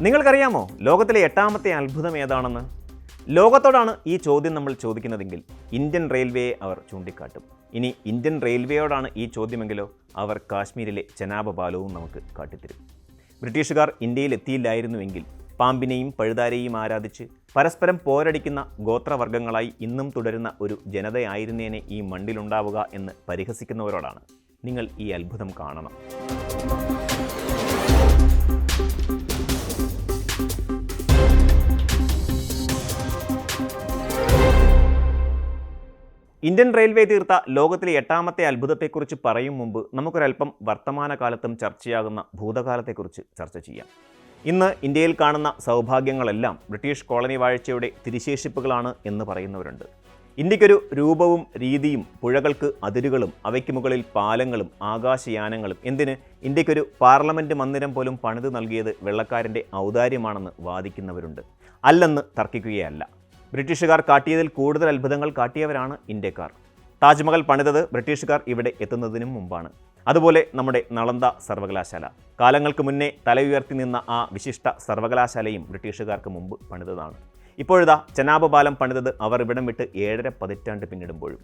നിങ്ങൾക്കറിയാമോ ലോകത്തിലെ 8ാമത്തെ അത്ഭുതം ഏതാണെന്ന്? ലോകത്തോടാണ് ഈ ചോദ്യം നമ്മൾ ചോദിക്കുന്നതെങ്കിൽ ഇന്ത്യൻ റെയിൽവേയെ അവർ ചൂണ്ടിക്കാട്ടും. ഇനി ഇന്ത്യൻ റെയിൽവേയോടാണ് ഈ ചോദ്യമെങ്കിലോ അവർ കാശ്മീരിലെ ചെനാബ് പാലവും നമുക്ക് കാട്ടിത്തരും. ബ്രിട്ടീഷുകാർ ഇന്ത്യയിൽ എത്തിയില്ലായിരുന്നുവെങ്കിൽ പാമ്പിനെയും പഴുതാരെയും ആരാധിച്ച് പരസ്പരം പോരടിക്കുന്ന ഗോത്രവർഗ്ഗങ്ങളായി ഇന്നും തുടരുന്ന ഒരു ജനതയായിരുന്നേനെ ഈ മണ്ണിലുണ്ടാവുക എന്ന് പരിഹസിക്കുന്നവരോടാണ് നിങ്ങൾ ഈ അത്ഭുതം കാണണം. ഇന്ത്യൻ റെയിൽവേ തീർത്ത ലോകത്തിലെ 8ാമത്തെ അത്ഭുതത്തെക്കുറിച്ച് പറയും മുമ്പ് നമുക്കൊരൽപ്പം വർത്തമാനകാലത്തും ചർച്ചയാകുന്ന ഭൂതകാലത്തെക്കുറിച്ച് ചർച്ച ചെയ്യാം. ഇന്ന് ഇന്ത്യയിൽ കാണുന്ന സൗഭാഗ്യങ്ങളെല്ലാം ബ്രിട്ടീഷ് കോളനി വാഴ്ചയുടെ തിരിശേഷിപ്പുകളാണ് എന്ന് പറയുന്നവരുണ്ട്. ഇന്ത്യക്കൊരു രൂപവും രീതിയും പുഴകൾക്ക് അതിരുകളും അവയ്ക്ക് മുകളിൽ പാലങ്ങളും ആകാശയാനങ്ങളും എന്തിന് ഇന്ത്യക്കൊരു പാർലമെൻറ്റ് മന്ദിരം പോലും പണിത് നൽകിയത് വെള്ളക്കാരൻ്റെ ഔദാര്യമാണെന്ന് വാദിക്കുന്നവരുണ്ട്. അല്ലെന്ന് തർക്കിക്കുകയല്ല. ബ്രിട്ടീഷുകാർ കാട്ടിയതിൽ കൂടുതൽ അത്ഭുതങ്ങൾ കാട്ടിയവരാണ് ഇന്ത്യക്കാർ. താജ്മഹൽ പണിതത് ബ്രിട്ടീഷുകാർ ഇവിടെ എത്തുന്നതിനും മുമ്പാണ്. അതുപോലെ നമ്മുടെ നളന്ദ സർവകലാശാല, കാലങ്ങൾക്ക് മുന്നേ തലയുയർത്തി നിന്ന ആ വിശിഷ്ട സർവകലാശാലയും ബ്രിട്ടീഷുകാർക്ക് മുമ്പ് പണിതതാണ്. ഇപ്പോഴിതാ ചെനാബ് പാലം പണിതത് അവർ ഇവിടം വിട്ട് 7.5 പതിറ്റാണ്ട് പിന്നിടുമ്പോഴും.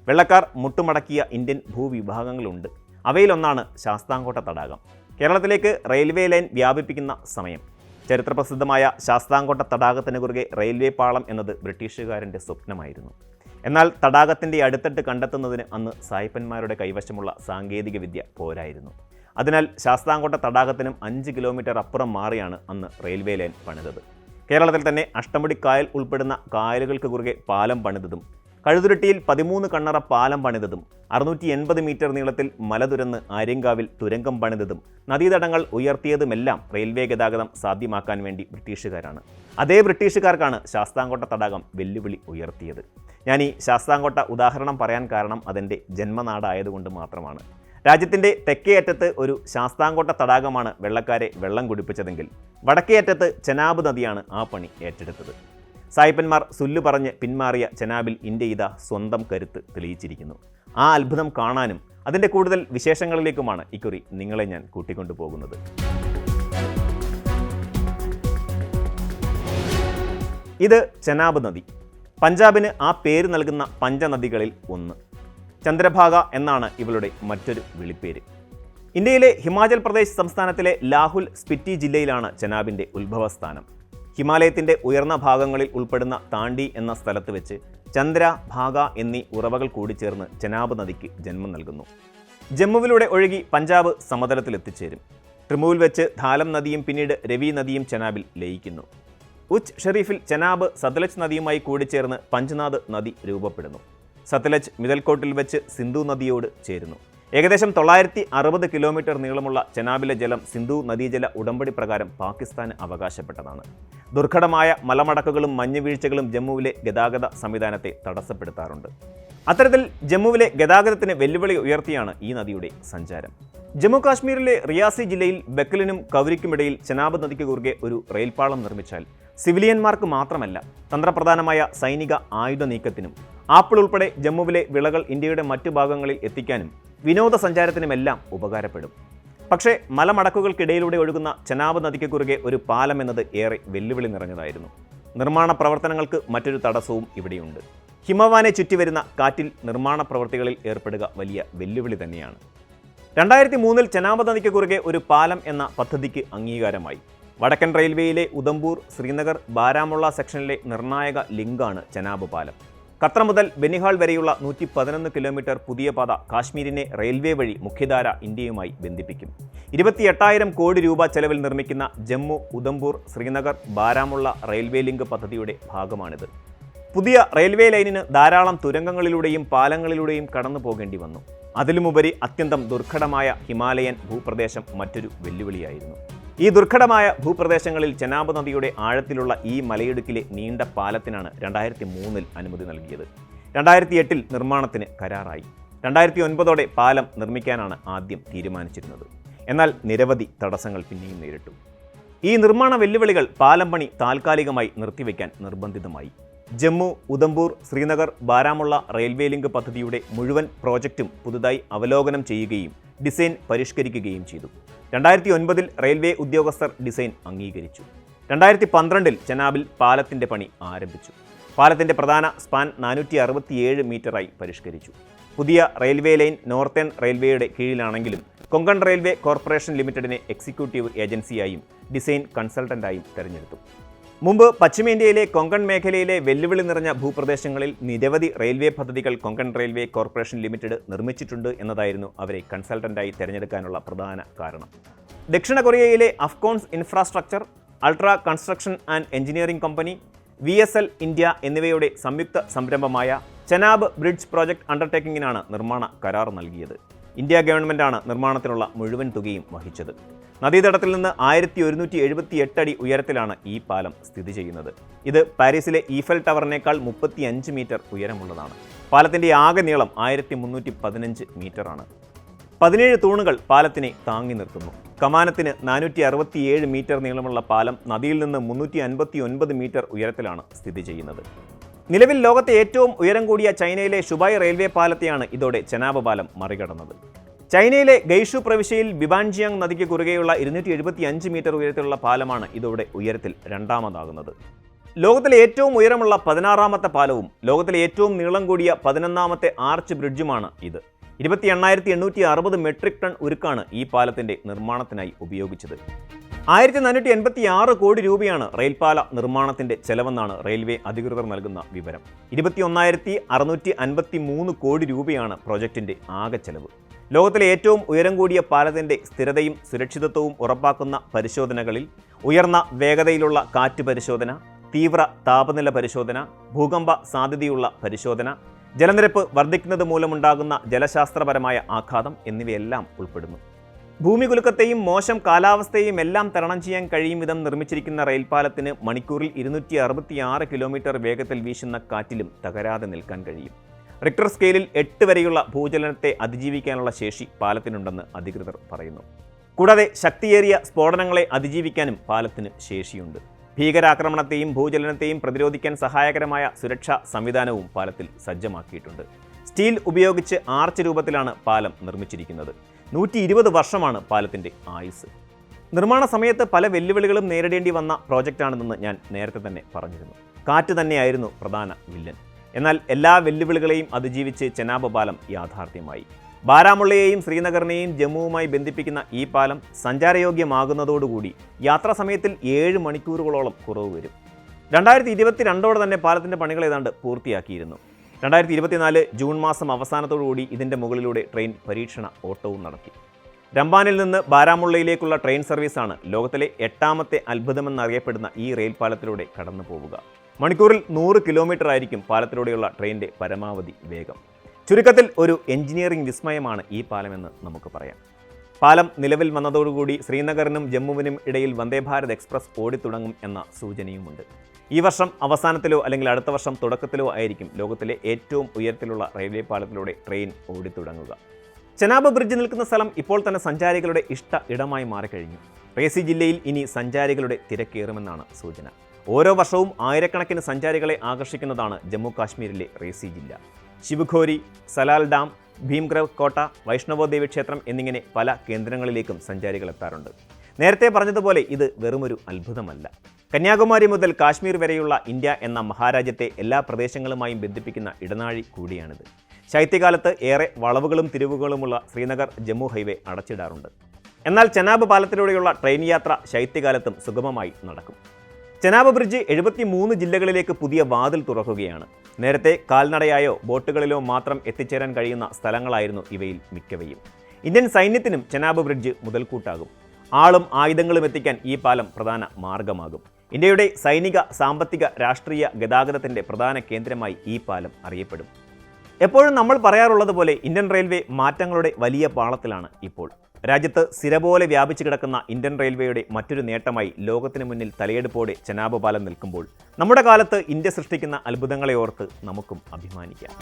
വെള്ളക്കാർ മുട്ടുമടക്കിയ ഇന്ത്യൻ ഭൂവിഭാഗങ്ങളുണ്ട്. അവയിലൊന്നാണ് ശാസ്താംകോട്ട തടാകം. കേരളത്തിലേക്ക് റെയിൽവേ ലൈൻ വ്യാപിപ്പിക്കുന്ന സമയം. ചരിത്രപ്രസിദ്ധമായ ശാസ്താംകോട്ട തടാകത്തിന് കുറുകെ റെയിൽവേ പാളം എന്നത് ബ്രിട്ടീഷുകാരൻ്റെ സ്വപ്നമായിരുന്നു. എന്നാൽ തടാകത്തിൻ്റെ അടുത്തട്ട് കണ്ടെത്തുന്നതിന് അന്ന് സായിപ്പന്മാരുടെ കൈവശമുള്ള സാങ്കേതിക വിദ്യ പോരായിരുന്നു. അതിനാൽ ശാസ്താംകോട്ട തടാകത്തിനും 5 കിലോമീറ്റർ അപ്പുറം മാറിയാണ് അന്ന് റെയിൽവേ ലൈൻ പണിതത്. കേരളത്തിൽ തന്നെ അഷ്ടമുടി കായൽ ഉൾപ്പെടുന്ന കായലുകൾക്ക് കുറുകെ പാലം പണിതതും കഴുതുരുട്ടിയിൽ 13 കണ്ണറ പാലം പണിതതും 680 മീറ്റർ നീളത്തിൽ മല തുരന്ന് ആര്യങ്കാവിൽ തുരങ്കം പണിതതും നദീതടങ്ങൾ ഉയർത്തിയതുമെല്ലാം റെയിൽവേ ഗതാഗതം സാധ്യമാക്കാൻ വേണ്ടി ബ്രിട്ടീഷുകാരാണ്. അതേ ബ്രിട്ടീഷുകാർക്കാണ് ശാസ്താംകോട്ട തടാകം വെല്ലുവിളി ഉയർത്തിയത്. ഞാൻ ഈ ശാസ്താംകോട്ട ഉദാഹരണം പറയാൻ കാരണം അതെൻ്റെ ജന്മനാടായതുകൊണ്ട് മാത്രമാണ്. രാജ്യത്തിൻ്റെ തെക്കേ അറ്റത്ത് ഒരു ശാസ്താംകോട്ട തടാകമാണ് വെള്ളക്കാരെ വെള്ളം കുടിപ്പിച്ചതെങ്കിൽ വടക്കേ അറ്റത്ത് ചെനാബ് നദിയാണ് ആ പണി ഏറ്റെടുത്തത്. സായിപ്പന്മാർ സുല്ല് പറഞ്ഞ് പിന്മാറിയ ചെനാബിൽ ഇന്ത്യ ഇതാ സ്വന്തം കരുത്ത് തെളിയിച്ചിരിക്കുന്നു. ആ അത്ഭുതം കാണാനും അതിൻ്റെ കൂടുതൽ വിശേഷങ്ങളിലേക്കുമാണ് ഇക്കുറി നിങ്ങളെ ഞാൻ കൂട്ടിക്കൊണ്ടു പോകുന്നത്. ഇത് ചെനാബ് നദി. പഞ്ചാബിന് ആ പേര് നൽകുന്ന പഞ്ചനദികളിൽ ഒന്ന്. ചന്ദ്രഭാഗ എന്നാണ് ഇവളുടെ മറ്റൊരു വിളിപ്പേര്. ഇന്ത്യയിലെ ഹിമാചൽ പ്രദേശ് സംസ്ഥാനത്തിലെ ലാഹുൽ സ്പിറ്റി ജില്ലയിലാണ് ചെനാബിൻ്റെ ഉത്ഭവസ്ഥാനം. ഹിമാലയത്തിൻ്റെ ഉയർന്ന ഭാഗങ്ങളിൽ ഉൾപ്പെടുന്ന താണ്ടി എന്ന സ്ഥലത്ത് വെച്ച് ചന്ദ്ര, ഭാഗ എന്നീ ഉറവകൾ കൂടിച്ചേർന്ന് ചെനാബ് നദിക്ക് ജന്മം നൽകുന്നു. ജമ്മുവിലൂടെ ഒഴുകി പഞ്ചാബ് സമതലത്തിലെത്തിച്ചേരും. ട്രിമുവിൽ വെച്ച് ധാലം നദിയും പിന്നീട് രവി നദിയും ചെനാബിൽ ലയിക്കുന്നു. ഉച്ച് ഷെരീഫിൽ ചെനാബ് സത്ലജ് നദിയുമായി കൂടിച്ചേർന്ന് പഞ്ച്നാദ് നദി രൂപപ്പെടുന്നു. സത്ലജ് മിതൽക്കോട്ടിൽ വെച്ച് സിന്ധു നദിയോട് ചേരുന്നു. ഏകദേശം 960 കിലോമീറ്റർ നീളമുള്ള ചെനാബിലെ ജലം സിന്ധു നദീജല ഉടമ്പടി പ്രകാരം പാകിസ്ഥാന് അവകാശപ്പെട്ടതാണ്. ദുർഘടമായ മലമടക്കുകളും മഞ്ഞുവീഴ്ചകളും ജമ്മുവിലെ ഗതാഗത സംവിധാനത്തെ തടസ്സപ്പെടുത്താറുണ്ട്. അത്തരത്തിൽ ജമ്മുവിലെ ഗതാഗതത്തിന് വെല്ലുവിളി ഉയർത്തിയാണ് ഈ നദിയുടെ സഞ്ചാരം. ജമ്മു കാശ്മീരിലെ റിയാസി ജില്ലയിൽ ബക്കലിനും കൗരിക്കുമിടയിൽ ചെനാബ് നദിക്ക് കുറുകെ ഒരു റെയിൽപാളം നിർമ്മിച്ചാൽ സിവിലിയന്മാർക്ക് മാത്രമല്ല തന്ത്രപ്രധാനമായ സൈനിക ആയുധ നീക്കത്തിനും ആപ്പിൾ ഉൾപ്പെടെ ജമ്മുവിലെ വിളകൾ ഇന്ത്യയുടെ മറ്റു ഭാഗങ്ങളിൽ എത്തിക്കാനും വിനോദസഞ്ചാരത്തിനുമെല്ലാം ഉപകാരപ്പെടും. പക്ഷേ മലമടക്കുകൾക്കിടയിലൂടെ ഒഴുകുന്ന ചെനാബ് നദിക്ക് കുറുകെ ഒരു പാലം എന്നത് ഏറെ വെല്ലുവിളി നിറഞ്ഞതായിരുന്നു. നിർമ്മാണ പ്രവർത്തനങ്ങൾക്ക് മറ്റൊരു തടസ്സവും ഇവിടെയുണ്ട്. ഹിമവാനെ ചുറ്റിവരുന്ന കാറ്റിൽ നിർമ്മാണ പ്രവൃത്തികളിൽ ഏർപ്പെടുക വലിയ വെല്ലുവിളി തന്നെയാണ്. 2003 ചെനാബ് നദിക്ക് കുറുകെ ഒരു പാലം എന്ന പദ്ധതിക്ക് അംഗീകാരമായി. വടക്കൻ റെയിൽവേയിലെ ഉദംപൂർ, ശ്രീനഗർ, ബാരാമുള്ള സെക്ഷനിലെ നിർണായക ലിങ്കാണ് ചെനാബ് പാലം. ഖത്ര മുതൽ ബനിഹാൾ വരെയുള്ള 111 കിലോമീറ്റർ പുതിയ പാത കാശ്മീരിനെ റെയിൽവേ വഴി മുഖ്യധാര ഇന്ത്യയുമായി ബന്ധിപ്പിക്കും. 28,000 കോടി രൂപ ചെലവിൽ നിർമ്മിക്കുന്ന ജമ്മു, ഉദംപൂർ, ശ്രീനഗർ, ബാരാമുള്ള റെയിൽവേ ലിങ്ക് പദ്ധതിയുടെ ഭാഗമാണിത്. പുതിയ റെയിൽവേ ലൈനിന് ധാരാളം തുരങ്കങ്ങളിലൂടെയും പാലങ്ങളിലൂടെയും കടന്നു പോകേണ്ടി വന്നു. അതിലുമുപരി അത്യന്തം ദുർഘടമായ ഹിമാലയൻ ഭൂപ്രദേശം മറ്റൊരു വെല്ലുവിളിയായിരുന്നു. ഈ ദുർഘടമായ ഭൂപ്രദേശങ്ങളിൽ ചെനാബ് നദിയുടെ ആഴത്തിലുള്ള ഈ മലയിടുക്കിലെ നീണ്ട പാലത്തിനാണ് 2003 അനുമതി നൽകിയത്. 2008 നിർമ്മാണത്തിന് കരാറായി. 2009 പാലം നിർമ്മിക്കാനാണ് ആദ്യം തീരുമാനിച്ചിരുന്നത്. എന്നാൽ നിരവധി തടസ്സങ്ങൾ പിന്നെയും നേരിട്ടു. ഈ നിർമ്മാണ വെല്ലുവിളികൾ പാലം പണി താൽക്കാലികമായി നിർത്തിവെക്കാൻ നിർബന്ധിതമായി. ജമ്മു, ഉദംപൂർ, ശ്രീനഗർ, ബാരാമുള്ള റെയിൽവേ ലിങ്ക് പദ്ധതിയുടെ മുഴുവൻ പ്രോജക്റ്റും പുതുതായി അവലോകനം ചെയ്യുകയും ഡിസൈൻ പരിഷ്കരിക്കുകയും ചെയ്തു. 2009 റെയിൽവേ ഉദ്യോഗസ്ഥർ ഡിസൈൻ അംഗീകരിച്ചു. 2012 ചെനാബിൽ പാലത്തിൻ്റെ പണി ആരംഭിച്ചു. പാലത്തിൻ്റെ പ്രധാന സ്പാൻ 467 മീറ്ററായി പരിഷ്കരിച്ചു. പുതിയ റെയിൽവേ ലൈൻ നോർത്തേൺ റെയിൽവേയുടെ കീഴിലാണെങ്കിലും കൊങ്കൺ റെയിൽവേ കോർപ്പറേഷൻ ലിമിറ്റഡിനെ എക്സിക്യൂട്ടീവ് ഏജൻസിയായും ഡിസൈൻ കൺസൾട്ടൻ്റായും തെരഞ്ഞെടുത്തു. മുമ്പ് പശ്ചിമേന്ത്യയിലെ കൊങ്കൺ മേഖലയിലെ വെല്ലുവിളി നിറഞ്ഞ ഭൂപ്രദേശങ്ങളിൽ നിരവധി റെയിൽവേ പദ്ധതികൾ കൊങ്കൺ റെയിൽവേ കോർപ്പറേഷൻ ലിമിറ്റഡ് നിർമ്മിച്ചിട്ടുണ്ട് എന്നതായിരുന്നു അവരെ കൺസൾട്ടൻ്റായി തിരഞ്ഞെടുക്കാനുള്ള പ്രധാന കാരണം. ദക്ഷിണ കൊറിയയിലെ Afcons infrastructure, ultra construction and engineering company, VSL India എന്നിവയുടെ സംയുക്ത സംരംഭമായ ചെനാബ് ബ്രിഡ്ജ് പ്രോജക്ട് അണ്ടർടേക്കിങ്ങിനാണ് നിർമ്മാണ കരാർ നൽകിയത്. ഇന്ത്യ ഗവൺമെൻറ്റാണ് നിർമ്മാണത്തിനുള്ള മുഴുവൻ തുകയും വഹിച്ചത്. നദീതടത്തിൽ നിന്ന് 1178 അടി ഉയരത്തിലാണ് ഈ പാലം സ്ഥിതി ചെയ്യുന്നത്. ഇത് പാരീസിലെ ഈഫൽ ടവറിനേക്കാൾ 35 മീറ്റർ ഉയരമുള്ളതാണ്. പാലത്തിൻ്റെ ആകെ നീളം 1315 മീറ്ററാണ്. 17 തൂണുകൾ പാലത്തിനെ താങ്ങി നിർത്തുന്നു. കമാനത്തിന് 467 മീറ്റർ നീളമുള്ള പാലം നദിയിൽ നിന്ന് 359 മീറ്റർ ഉയരത്തിലാണ് സ്ഥിതി ചെയ്യുന്നത്. നിലവിൽ ലോകത്തെ ഏറ്റവും ഉയരം കൂടിയ ചൈനയിലെ ഷുബായ് റെയിൽവേ പാലത്തെയാണ് ഇതോടെ ചെനാബ് പാലം മറികടന്നത്. ചൈനയിലെ ഗെയ്ഷു പ്രവിശ്യയിൽ ബിബാൻജിയാങ് നദിക്ക് കുറുകെയുള്ള 275 മീറ്റർ ഉയരത്തിലുള്ള പാലമാണ് ഇതോടെ ഉയരത്തിൽ രണ്ടാമതാകുന്നത്. ലോകത്തിലെ ഏറ്റവും ഉയരമുള്ള 16ാമത്തെ പാലവും ലോകത്തിലെ ഏറ്റവും നീളം കൂടിയ 11ാമത്തെ ആർച്ച് ബ്രിഡ്ജുമാണ് ഇത്. 28,860 മെട്രിക് ടൺ ഉരുക്കാണ് ഈ പാലത്തിൻ്റെ നിർമ്മാണത്തിനായി ഉപയോഗിച്ചത്. 1486 കോടി രൂപയാണ് റെയിൽപാല നിർമ്മാണത്തിൻ്റെ ചെലവെന്നാണ് റെയിൽവേ അധികൃതർ നൽകുന്ന വിവരം. 21,653 കോടി രൂപയാണ് പ്രോജക്റ്റിൻ്റെ ആകെ ചെലവ്. ലോകത്തിലെ ഏറ്റവും ഉയരം കൂടിയ പാലത്തിൻ്റെ സ്ഥിരതയും സുരക്ഷിതത്വവും ഉറപ്പാക്കുന്ന പരിശോധനകളിൽ ഉയർന്ന വേഗതയിലുള്ള കാറ്റ് പരിശോധന, തീവ്ര താപനില പരിശോധന, ഭൂകമ്പ സാധ്യതയുള്ള പരിശോധന, ജലനിരപ്പ് വർദ്ധിക്കുന്നത് മൂലമുണ്ടാകുന്ന ജലശാസ്ത്രപരമായ ആഘാതം എന്നിവയെല്ലാം ഉൾപ്പെടുന്നു. ഭൂമികുലുക്കത്തെയും മോശം കാലാവസ്ഥയെയും എല്ലാം തരണം ചെയ്യാൻ കഴിയും വിധം നിർമ്മിച്ചിരിക്കുന്ന റെയിൽപാലത്തിന് മണിക്കൂറിൽ 266 കിലോമീറ്റർ വേഗത്തിൽ വീശുന്ന കാറ്റിലും തകരാതെ നിൽക്കാൻ കഴിയും. റിക്ടർ സ്കെയിലിൽ 8 വരെയുള്ള ഭൂചലനത്തെ അതിജീവിക്കാനുള്ള ശേഷി പാലത്തിനുണ്ടെന്ന് അധികൃതർ പറയുന്നു. കൂടാതെ ശക്തിയേറിയ സ്ഫോടനങ്ങളെ അതിജീവിക്കാനും പാലത്തിന് ശേഷിയുണ്ട്. ഭീകരാക്രമണത്തെയും ഭൂചലനത്തെയും പ്രതിരോധിക്കാൻ സഹായകരമായ സുരക്ഷാ സംവിധാനവും പാലത്തിൽ സജ്ജമാക്കിയിട്ടുണ്ട്. സ്റ്റീൽ ഉപയോഗിച്ച് ആർച്ച് രൂപത്തിലാണ് പാലം നിർമ്മിച്ചിരിക്കുന്നത്. 120 വർഷമാണ് പാലത്തിൻ്റെ ആയുസ്. നിർമ്മാണ സമയത്ത് പല വെല്ലുവിളികളും നേരിടേണ്ടി വന്ന പ്രോജക്റ്റാണെന്ന് ഞാൻ നേരത്തെ തന്നെ പറഞ്ഞിരുന്നു. കാറ്റ് തന്നെയായിരുന്നു പ്രധാന വില്ലൻ. എന്നാൽ എല്ലാ വെല്ലുവിളികളെയും അതിജീവിച്ച് ചെനാബ് പാലം യാഥാർത്ഥ്യമായി. ബാരാമുള്ളയെയും ശ്രീനഗറിനെയും ജമ്മുവുമായി ബന്ധിപ്പിക്കുന്ന ഈ പാലം സഞ്ചാരയോഗ്യമാകുന്നതോടുകൂടി യാത്രാ സമയത്തിൽ 7 മണിക്കൂറുകളോളം കുറവ് വരും. 2022 തന്നെ പാലത്തിൻ്റെ പണികൾ ഏതാണ്ട് പൂർത്തിയാക്കിയിരുന്നു. 2024 ജൂൺ മാസം അവസാനത്തോടുകൂടി ഇതിൻ്റെ മുകളിലൂടെ ട്രെയിൻ പരീക്ഷണ ഓട്ടവും നടത്തി. രംബാനിൽ നിന്ന് ബാരാമുള്ളയിലേക്കുള്ള ട്രെയിൻ സർവീസാണ് ലോകത്തിലെ 8ാമത്തെ അത്ഭുതമെന്നറിയപ്പെടുന്ന ഈ റെയിൽ പാലത്തിലൂടെ കടന്നു പോവുക. മണിക്കൂറിൽ 100 കിലോമീറ്റർ ആയിരിക്കും പാലത്തിലൂടെയുള്ള ട്രെയിനിൻ്റെ പരമാവധി വേഗം. ചുരുക്കത്തിൽ ഒരു എഞ്ചിനീയറിംഗ് വിസ്മയമാണ് ഈ പാലമെന്ന് നമുക്ക് പറയാം. പാലം നിലവിൽ വന്നതോടുകൂടി ശ്രീനഗറിനും ജമ്മുവിനും ഇടയിൽ വന്ദേ ഭാരത് എക്സ്പ്രസ് ഓടിത്തുടങ്ങും എന്ന സൂചനയുമുണ്ട്. ഈ വർഷം അവസാനത്തിലോ അല്ലെങ്കിൽ അടുത്ത വർഷം തുടക്കത്തിലോ ആയിരിക്കും ലോകത്തിലെ ഏറ്റവും ഉയരത്തിലുള്ള റെയിൽവേ പാലത്തിലൂടെ ട്രെയിൻ ഓടിത്തുടങ്ങുക. ചെനാബ് ബ്രിഡ്ജ് നിൽക്കുന്ന സ്ഥലം ഇപ്പോൾ തന്നെ സഞ്ചാരികളുടെ ഇഷ്ട ഇടമായി മാറിക്കഴിഞ്ഞു. റേസി ജില്ലയിൽ ഇനി സഞ്ചാരികളുടെ തിരക്കേറുമെന്നാണ് സൂചന. ഓരോ വർഷവും ആയിരക്കണക്കിന് സഞ്ചാരികളെ ആകർഷിക്കുന്നതാണ് ജമ്മു കാശ്മീരിലെ റേസി ജില്ല. ശിവഖോരി, സലാൽ ഡാം, ഭീംഗ്രവ് കോട്ട, വൈഷ്ണവോ ദേവി ക്ഷേത്രം എന്നിങ്ങനെ പല കേന്ദ്രങ്ങളിലേക്കും സഞ്ചാരികൾ എത്താറുണ്ട്. നേരത്തെ പറഞ്ഞതുപോലെ ഇത് വെറുമൊരു അത്ഭുതമല്ല. കന്യാകുമാരി മുതൽ കാശ്മീർ വരെയുള്ള ഇന്ത്യ എന്ന മഹാരാജ്യത്തെ എല്ലാ പ്രദേശങ്ങളുമായും ബന്ധിപ്പിക്കുന്ന ഇടനാഴി കൂടിയാണിത്. ശൈത്യകാലത്ത് ഏറെ വളവുകളും തിരിവുകളുമുള്ള ശ്രീനഗർ ജമ്മു ഹൈവേ അടച്ചിടാറുണ്ട്. എന്നാൽ ചെനാബ് പാലത്തിലൂടെയുള്ള ട്രെയിൻ യാത്ര ശൈത്യകാലത്തും സുഗമമായി നടക്കും. ചെനാബ് ബ്രിഡ്ജ് 73 ജില്ലകളിലേക്ക് പുതിയ വാതിൽ തുറക്കുകയാണ്. നേരത്തെ കാൽനടയായോ ബോട്ടുകളിലോ മാത്രം എത്തിച്ചേരാൻ കഴിയുന്ന സ്ഥലങ്ങളായിരുന്നു ഇവയിൽ മിക്കവയും. ഇന്ത്യൻ സൈന്യത്തിനും ചെനാബ് ബ്രിഡ്ജ് മുതൽക്കൂട്ടാകും. ആളും ആയുധങ്ങളും എത്തിക്കാൻ ഈ പാലം പ്രധാന മാർഗമാകും. ഇന്ത്യയുടെ സൈനിക, സാമ്പത്തിക, രാഷ്ട്രീയ ഗതാഗതത്തിൻ്റെ പ്രധാന കേന്ദ്രമായി ഈ പാലം അറിയപ്പെടും. എപ്പോഴും നമ്മൾ പറയാറുള്ളത് പോലെ ഇന്ത്യൻ റെയിൽവേ മാറ്റങ്ങളുടെ വലിയ പാളത്തിലാണ് ഇപ്പോൾ. രാജ്യത്ത് സ്ഥിര പോലെ വ്യാപിച്ചു കിടക്കുന്ന ഇന്ത്യൻ റെയിൽവേയുടെ മറ്റൊരു നേട്ടമായി ലോകത്തിന് മുന്നിൽ തലയെടുപ്പോടെ ചെനാബ് പാലം നിൽക്കുമ്പോൾ നമ്മുടെ കാലത്ത് ഇന്ത്യ സൃഷ്ടിക്കുന്ന അത്ഭുതങ്ങളെ ഓർത്ത് നമുക്കും അഭിമാനിക്കാം.